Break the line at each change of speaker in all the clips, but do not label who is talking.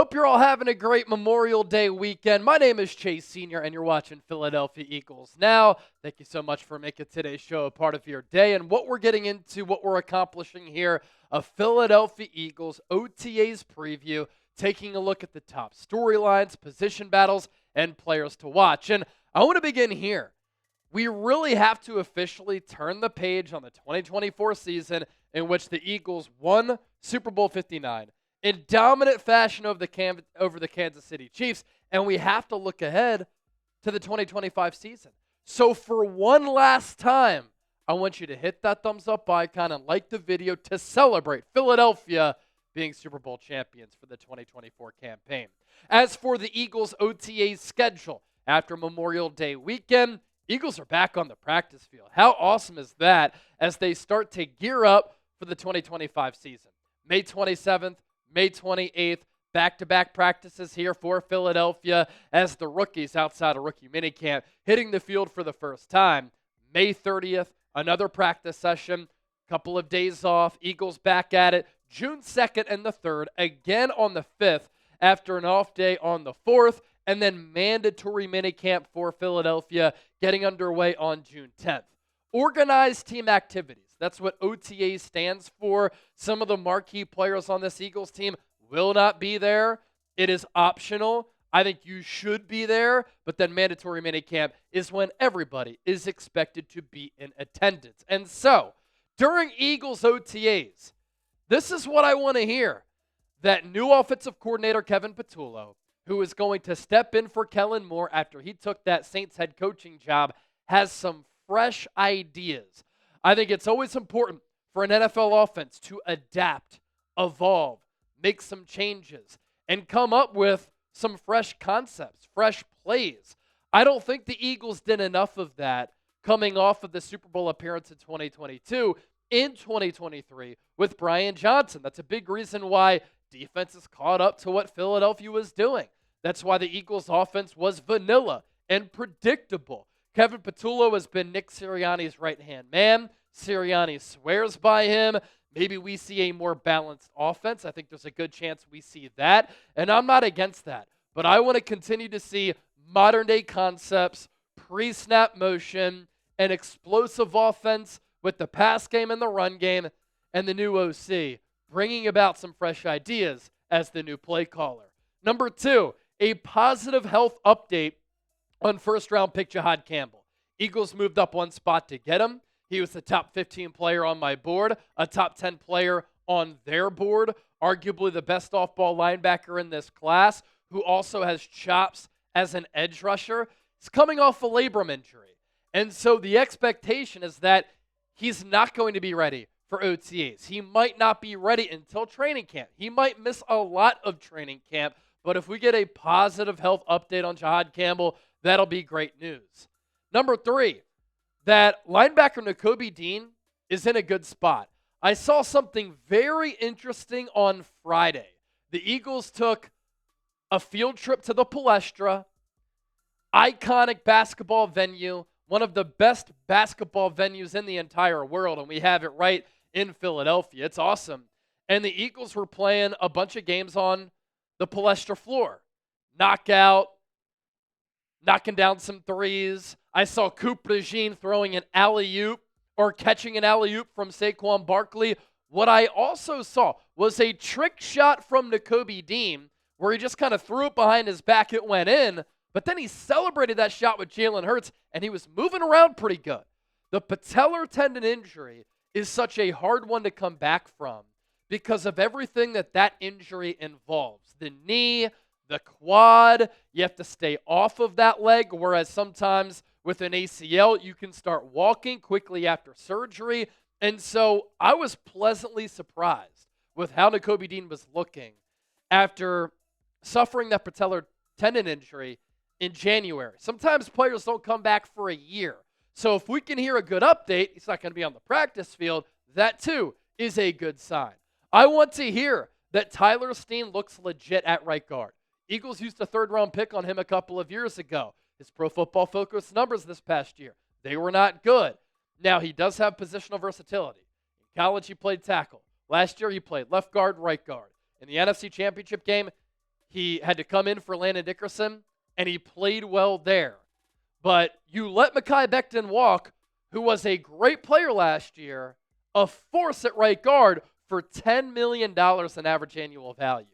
Hope you're all having a great Memorial Day weekend. My name is Chase Sr., and you're watching Philadelphia Eagles Now. Thank you so much for making today's show a part of your day. And what we're getting into, what we're accomplishing here, a Philadelphia Eagles OTAs preview, taking a look at the top storylines, position battles, and players to watch. And I want to begin here. We really have to officially turn the page on the 2024 season in which the Eagles won Super Bowl 59 in dominant fashion over the Kansas City Chiefs, and we have to look ahead to the 2025 season. So for one last time, I want you to hit that thumbs up icon and like the video to celebrate Philadelphia being Super Bowl champions for the 2024 campaign. As for the Eagles OTAs schedule, after Memorial Day weekend, Eagles are back on the practice field. How awesome is that as they start to gear up for the 2025 season? May 27th, May 28th, back-to-back practices here for Philadelphia as the rookies outside of rookie minicamp hitting the field for the first time. May 30th, another practice session, couple of days off, Eagles back at it. June 2nd and the 3rd, again on the 5th after an off day on the 4th, and then mandatory minicamp for Philadelphia getting underway on June 10th. Organized team activities. That's what OTA stands for. Some of the marquee players on this Eagles team will not be there. It is optional. I think you should be there, but then mandatory minicamp is when everybody is expected to be in attendance. And so, during Eagles OTAs, this is what I want to hear. That new offensive coordinator, Kevin Patullo, who is going to step in for Kellen Moore after he took that Saints head coaching job, has some fresh ideas. I think it's always important for an NFL offense to adapt, evolve, make some changes, and come up with some fresh concepts, fresh plays. I don't think the Eagles did enough of that coming off of the Super Bowl appearance in 2022, in 2023 with Brian Johnson. That's a big reason why defense is caught up to what Philadelphia was doing. That's why the Eagles offense was vanilla and predictable. Kevin Patullo has been Nick Sirianni's right-hand man. Sirianni swears by him. Maybe we see a more balanced offense. I think there's a good chance we see that. And I'm not against that. But I want to continue to see modern-day concepts, pre-snap motion, and explosive offense with the pass game and the run game, and the new OC bringing about some fresh ideas as the new play caller. Number 2, a positive health update on first-round pick Jihaad Campbell. Eagles moved up one spot to get him. He was the top 15 player on my board, a top 10 player on their board, arguably the best off-ball linebacker in this class, who also has chops as an edge rusher. He's coming off a labrum injury. And so the expectation is that he's not going to be ready for OTAs. He might not be ready until training camp. He might miss a lot of training camp, but if we get a positive health update on Jihaad Campbell, that'll be great news. Number 3, that linebacker Nakobe Dean is in a good spot. I saw something very interesting on Friday. The Eagles took a field trip to the Palestra, iconic basketball venue, one of the best basketball venues in the entire world, and we have it right in Philadelphia. It's awesome. And the Eagles were playing a bunch of games on the Palestra floor. Knockout, knocking down some threes. I saw Coop Regine throwing an alley-oop or catching an alley-oop from Saquon Barkley. What I also saw was a trick shot from Nakobe Dean where he just kind of threw it behind his back. It went in, but then he celebrated that shot with Jalen Hurts, and he was moving around pretty good. The patellar tendon injury is such a hard one to come back from because of everything that injury involves. The knee, the quad, you have to stay off of that leg, whereas sometimes with an ACL, you can start walking quickly after surgery. And so I was pleasantly surprised with how Nakobe Dean was looking after suffering that patellar tendon injury in January. Sometimes players don't come back for a year. So if we can hear a good update, he's not going to be on the practice field, that too is a good sign. I want to hear that Tyler Steen looks legit at right guard. Eagles used a third-round pick on him a couple of years ago. His Pro Football Focus numbers this past year, they were not good. Now, he does have positional versatility. In college, he played tackle. Last year, he played left guard, right guard. In the NFC Championship game, He had to come in for Landon Dickerson, and he played well there. But you let Mekhi Becton walk, who was a great player last year, a force at right guard for $10 million in average annual value.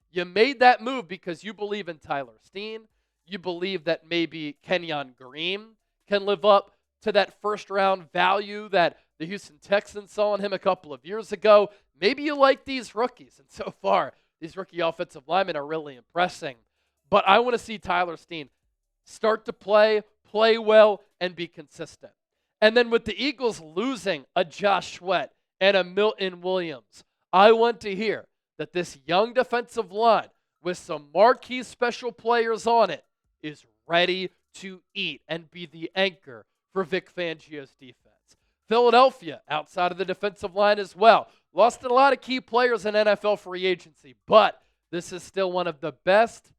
You made that move because you believe in Tyler Steen. You believe that maybe Kenyon Green can live up to that first-round value that the Houston Texans saw in him a couple of years ago. Maybe you like these rookies, and so far, these rookie offensive linemen are really impressing. But I want to see Tyler Steen start to play well, and be consistent. And then with the Eagles losing a Josh Sweat and a Milton Williams, I want to hear that this young defensive line with some marquee special players on it is ready to eat and be the anchor for Vic Fangio's defense. Philadelphia, outside of the defensive line as well, lost a lot of key players in NFL free agency, but this is still one of the best,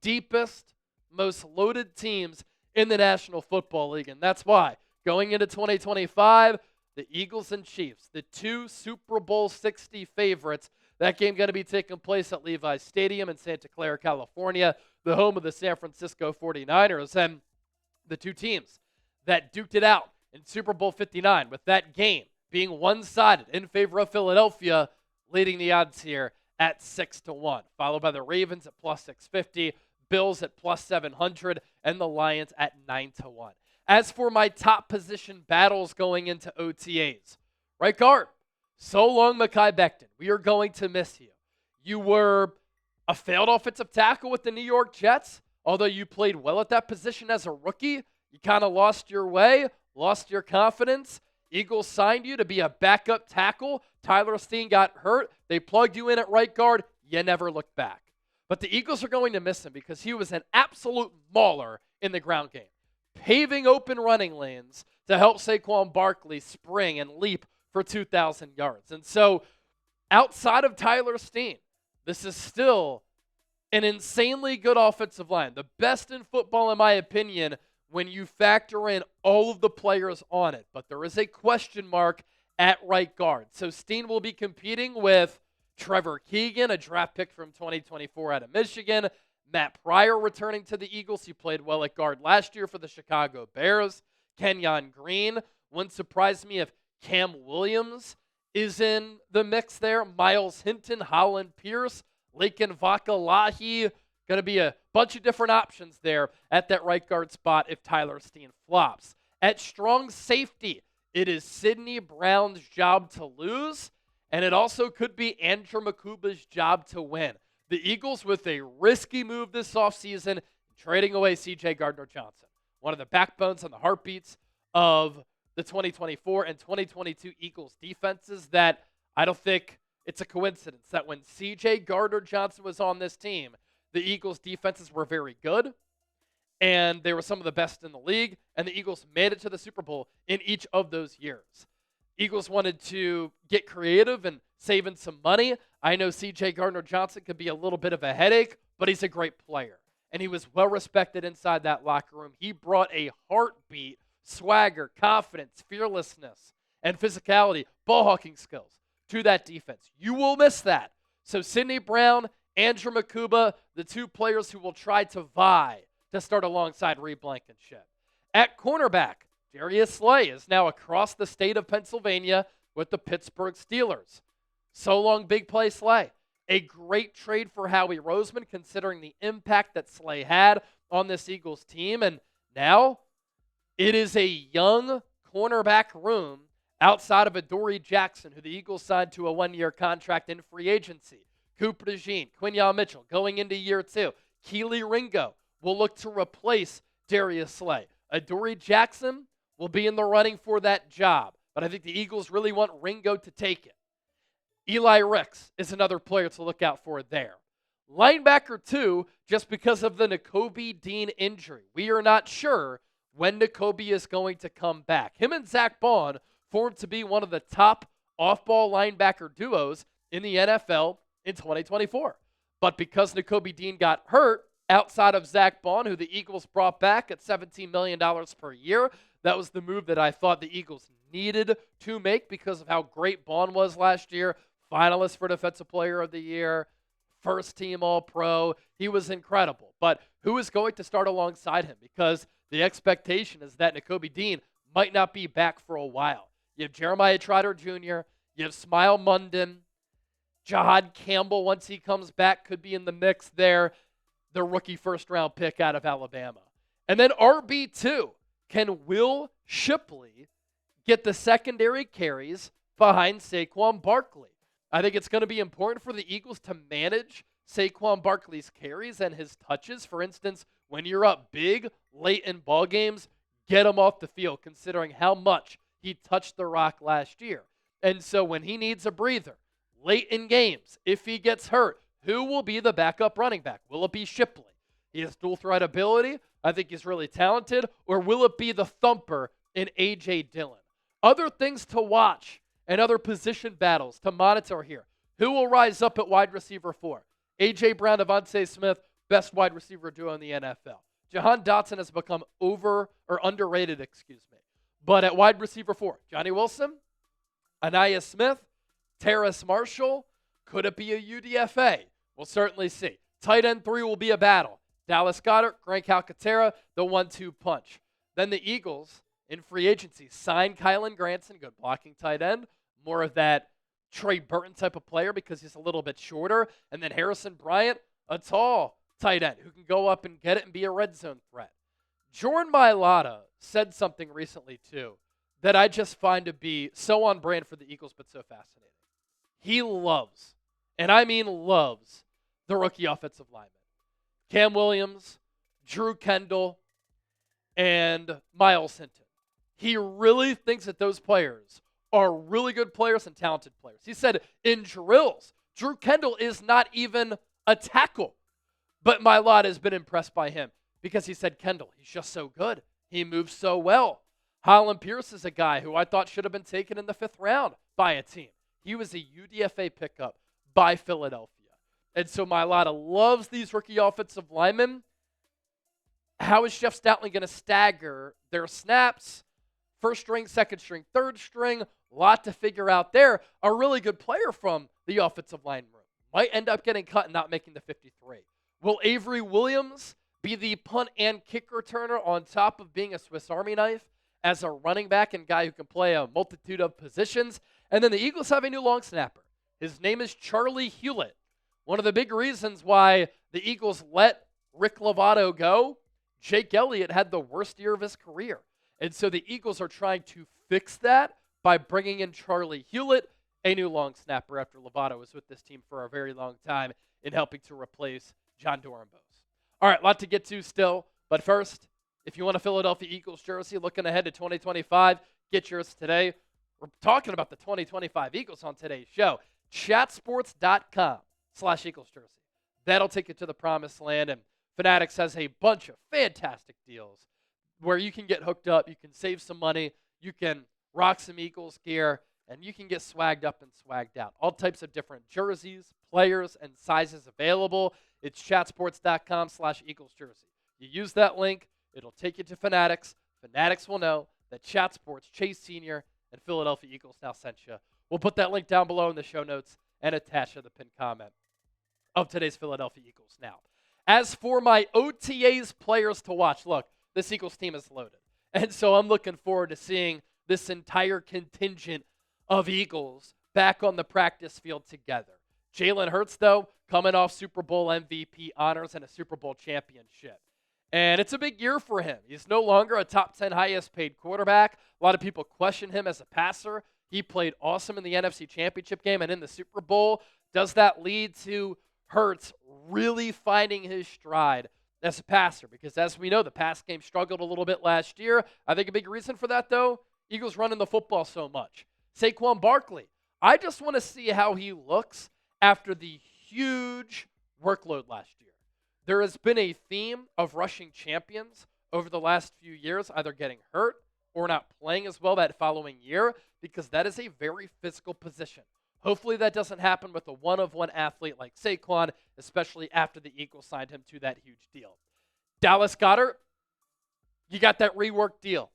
deepest, most loaded teams in the National Football League. And that's why, going into 2025, the Eagles and Chiefs, the two Super Bowl 60 favorites, that game going to be taking place at Levi's Stadium in Santa Clara, California, the home of the San Francisco 49ers. And the two teams that duked it out in Super Bowl 59, with that game being one-sided in favor of Philadelphia, leading the odds here at 6-1, followed by the Ravens at plus 650, Bills at plus 700, and the Lions at 9-1. As for my top position battles going into OTAs, right guard, so long Mekhi Becton. We are going to miss you. You were a failed offensive tackle with the New York Jets. Although you played well at that position as a rookie, you kind of lost your way, lost your confidence. Eagles signed you to be a backup tackle. Tyler Steen got hurt. They plugged you in at right guard. You never looked back. But the Eagles are going to miss him because he was an absolute mauler in the ground game, paving open running lanes to help Saquon Barkley spring and leap for 2,000 yards. And so outside of Tyler Steen, this is still an insanely good offensive line, the best in football in my opinion when you factor in all of the players on it. But there is a question mark at right guard. So Steen will be competing with Trevor Keegan, a draft pick from 2024 out of Michigan. Matt Pryor returning to the Eagles. He played well at guard last year for the Chicago Bears. Kenyon Green. Wouldn't surprise me if Cam Williams is in the mix there. Miles Hinton, Hollin Pierce, Laken Vakalahi. Going to be a bunch of different options there at that right guard spot if Tyler Steen flops. At strong safety, it is Sidney Brown's job to lose. And it also could be Andrew Makuba's job to win. The Eagles with a risky move this offseason, trading away C.J. Gardner-Johnson, one of the backbones and the heartbeats of the 2024 and 2022 Eagles defenses that I don't think it's a coincidence that when C.J. Gardner-Johnson was on this team, the Eagles defenses were very good, and they were some of the best in the league, and the Eagles made it to the Super Bowl in each of those years. Eagles wanted to get creative and saving some money. I know C.J. Gardner-Johnson could be a little bit of a headache, but he's a great player. And he was well-respected inside that locker room. He brought a heartbeat, swagger, confidence, fearlessness, and physicality, ball-hawking skills to that defense. You will miss that. So Sidney Brown, Andrew Makuba, the two players who will try to vie to start alongside Reed Blankenship. At cornerback, Darius Slay is now across the state of Pennsylvania with the Pittsburgh Steelers. So long, big play Slay. A great trade for Howie Roseman considering the impact that Slay had on this Eagles team. And now it is a young cornerback room outside of Adoree Jackson, who the Eagles signed to a one-year contract in free agency. Cooper DeJean, Quinyon Mitchell going into year 2. Kelee Ringo will look to replace Darius Slay. Adoree Jackson will be in the running for that job, but I think the Eagles really want Ringo to take it. Eli Ricks is another player to look out for there. Linebacker 2, just because of the Nakobe Dean injury. We are not sure when Nakobe is going to come back. Him and Zach Bond formed to be one of the top off-ball linebacker duos in the NFL in 2024. But because Nakobe Dean got hurt, outside of Zach Bond, who the Eagles brought back at $17 million per year, that was the move that I thought the Eagles needed to make because of how great Bond was last year. Finalist for Defensive Player of the Year, first team All-Pro. He was incredible. But who is going to start alongside him? Because the expectation is that Nakobe Dean might not be back for a while. You have Jeremiah Trotter Jr., you have Smile Munden, Jahad Campbell, once he comes back, could be in the mix there, the rookie first-round pick out of Alabama. And then RB2, can Will Shipley get the secondary carries behind Saquon Barkley? I think it's going to be important for the Eagles to manage Saquon Barkley's carries and his touches. For instance, when you're up big late in ball games, get him off the field, considering how much he touched the rock last year. And so when he needs a breather late in games, if he gets hurt, who will be the backup running back? Will it be Shipley? He has dual threat ability. I think he's really talented. Or will it be the thumper in A.J. Dillon? Other things to watch and other position battles to monitor here. Who will rise up at wide receiver 4? A.J. Brown, Devontae Smith, best wide receiver duo in the NFL. Jahan Dotson has become underrated. But at wide receiver 4, Johnny Wilson, Anaya Smith, Terrace Marshall. Could it be a UDFA? We'll certainly see. Tight end 3 will be a battle. Dallas Goedert, Grant Calcaterra, the 1-2 punch. Then the Eagles, in free agency, signed Kylan Granson, good blocking tight end. More of that Trey Burton type of player because he's a little bit shorter. And then Harrison Bryant, a tall tight end who can go up and get it and be a red zone threat. Jordan Mailata said something recently, too, that I just find to be so on brand for the Eagles, but so fascinating. He loves, and I mean loves, the rookie offensive linemen. Cam Williams, Drew Kendall, and Miles Hinton. He really thinks that those players are really good players and talented players. He said in drills, Drew Kendall is not even a tackle, but Mailata has been impressed by him because he said, Kendall, he's just so good. He moves so well. Hollin Pierce is a guy who I thought should have been taken in the 5th round by a team. He was a UDFA pickup by Philadelphia. And so Mailata loves these rookie offensive linemen. How is Jeff Stoutland going to stagger their snaps? First string, second string, third string. A lot to figure out there. A really good player from the offensive line room might end up getting cut and not making the 53. Will Avery Williams be the punt and kick returner on top of being a Swiss Army knife as a running back and guy who can play a multitude of positions? And then the Eagles have a new long snapper. His name is Charlie Hewlett. One of the big reasons why the Eagles let Rick Lovato go, Jake Elliott had the worst year of his career. And so the Eagles are trying to fix that by bringing in Charlie Hewlett, a new long snapper after Lovato was with this team for a very long time in helping to replace John Dorenbos. All right, a lot to get to still. But first, if you want a Philadelphia Eagles jersey looking ahead to 2025, get yours today. We're talking about the 2025 Eagles on today's show. Chatsports.com/Eagles jersey. That'll take you to the promised land. And Fanatics has a bunch of fantastic deals where you can get hooked up, you can save some money, you can rock some Eagles gear, and you can get swagged up and swagged out. All types of different jerseys, players, and sizes available. It's chatsports.com/Eagles jersey. You use that link, it'll take you to Fanatics. Fanatics will know that Chat Sports, Chase Sr., and Philadelphia Eagles now sent you. We'll put that link down below in the show notes and attached to the pinned comment of today's Philadelphia Eagles. Now, as for my OTAs players to watch, look, this Eagles team is loaded. And so I'm looking forward to seeing this entire contingent of Eagles back on the practice field together. Jalen Hurts, though, coming off Super Bowl MVP honors and a Super Bowl championship. And it's a big year for him. He's no longer a top 10 highest paid quarterback. A lot of people question him as a passer. He played awesome in the NFC Championship game and in the Super Bowl. Does that lead to Hurts really finding his stride as a passer? Because as we know, the pass game struggled a little bit last year. I think a big reason for that, though, Eagles running the football so much. Saquon Barkley, I just want to see how he looks after the huge workload last year. There has been a theme of rushing champions over the last few years, either getting hurt or not playing as well that following year, because that is a very physical position. Hopefully that doesn't happen with a one-of-one athlete like Saquon, especially after the Eagles signed him to that huge deal. Dallas Goedert, you got that reworked deal.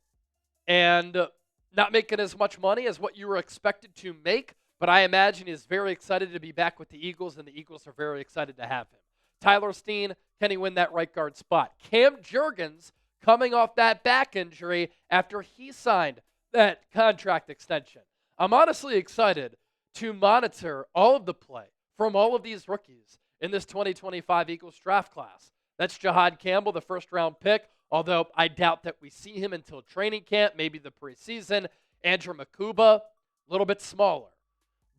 And not making as much money as what you were expected to make, but I imagine he's very excited to be back with the Eagles, and the Eagles are very excited to have him. Tyler Steen, can he win that right guard spot? Cam Jurgens coming off that back injury after he signed that contract extension. I'm honestly excited to monitor all of the play from all of these rookies in this 2025 Eagles draft class. That's Jahad Campbell, the first-round pick, although I doubt that we see him until training camp, maybe the preseason. Andrew Makuba, a little bit smaller.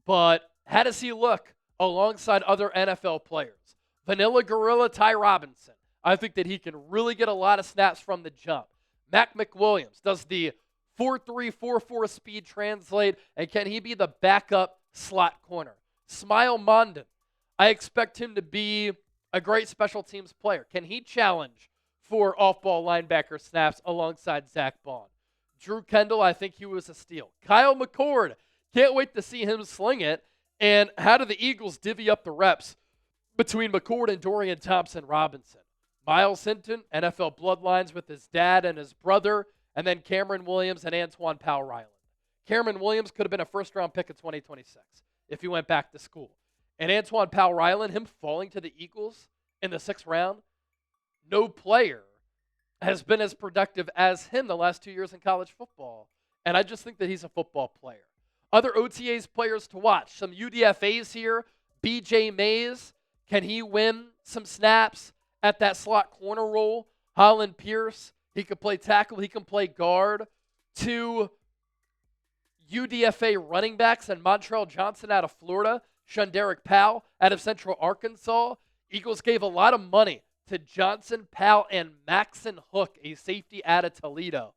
But how does he look alongside other NFL players? Vanilla Gorilla Ty Robinson. I think that he can really get a lot of snaps from the jump. Mac McWilliams, does the 4.3, 4.4 speed translate, and can he be the backup slot corner? Smile Mondon, I expect him to be a great special teams player. Can he challenge for off-ball linebacker snaps alongside Zach Bond? Drew Kendall, I think he was a steal. Kyle McCord, can't wait to see him sling it. And how do the Eagles divvy up the reps between McCord and Dorian Thompson-Robinson? Miles Hinton, NFL bloodlines with his dad and his brother, and then Cameron Williams and Antoine Powell-Ryland. Cameron Williams could have been a first-round pick in 2026 if he went back to school. And Antoine Powell-Ryland, him falling to the Eagles in the 6th round, no player has been as productive as him the last 2 years in college football. And I just think that he's a football player. Other OTAs players to watch. Some UDFAs here. BJ Mays, can he win some snaps at that slot corner role? Hollin Pierce, he could play tackle, he can play guard. 2 UDFA running backs and Montrell Johnson out of Florida. ShunDerrick Powell out of Central Arkansas. Eagles gave a lot of money to Johnson, Powell, and Maxen Hook, a safety out of Toledo.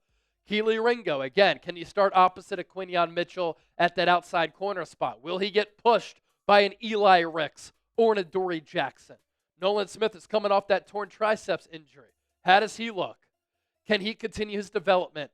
Kelee Ringo, again, can you start opposite of Quinyon Mitchell at that outside corner spot? Will he get pushed by an Eli Ricks or an Adoree Jackson? Nolan Smith is coming off that torn triceps injury. How does he look? Can he continue his development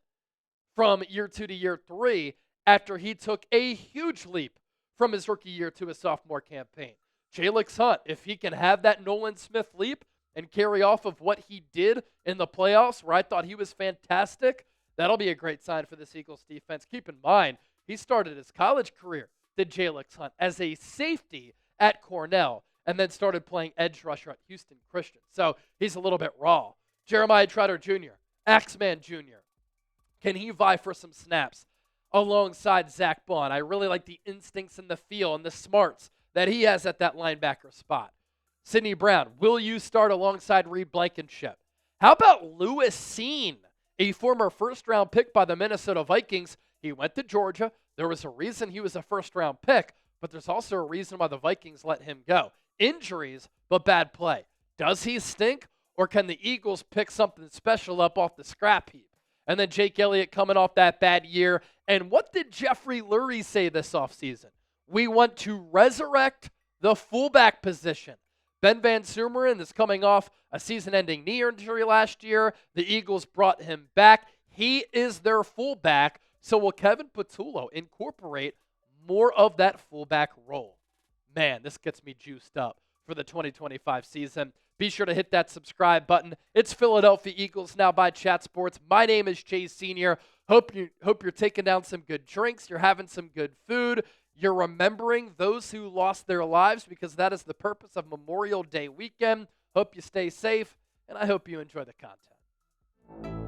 from year 2 to year 3 after he took a huge leap from his rookie year to his sophomore campaign? Jalyx Hunt, if he can have that Nolan Smith leap and carry off of what he did in the playoffs, where I thought he was fantastic, that'll be a great sign for this Eagles defense. Keep in mind, he started his college career, did Jalyx Hunt, as a safety at Cornell, and then started playing edge rusher at Houston Christian. So he's a little bit raw. Jeremiah Trotter Jr., Axeman Jr., can he vie for some snaps alongside Zach Bond? I really like the instincts and the feel and the smarts that he has at that linebacker spot. Sidney Brown, will you start alongside Reed Blankenship? How about Lewis Cine, a former first-round pick by the Minnesota Vikings? He went to Georgia. There was a reason he was a first-round pick, but there's also a reason why the Vikings let him go. Injuries, but bad play. Does he stink, or can the Eagles pick something special up off the scrap heap? And then Jake Elliott coming off that bad year. And what did Jeffrey Lurie say this offseason? We want to resurrect the fullback position. Ben VanSumeren is coming off a season-ending knee injury last year. The Eagles brought him back. He is their fullback. So will Kevin Patullo incorporate more of that fullback role? Man, this gets me juiced up for the 2025 season. Be sure to hit that subscribe button. It's Philadelphia Eagles Now by Chat Sports. My name is Chase Sr. Hope you're taking down some good drinks. You're having some good food. You're remembering those who lost their lives, because that is the purpose of Memorial Day weekend. Hope you stay safe, and I hope you enjoy the content.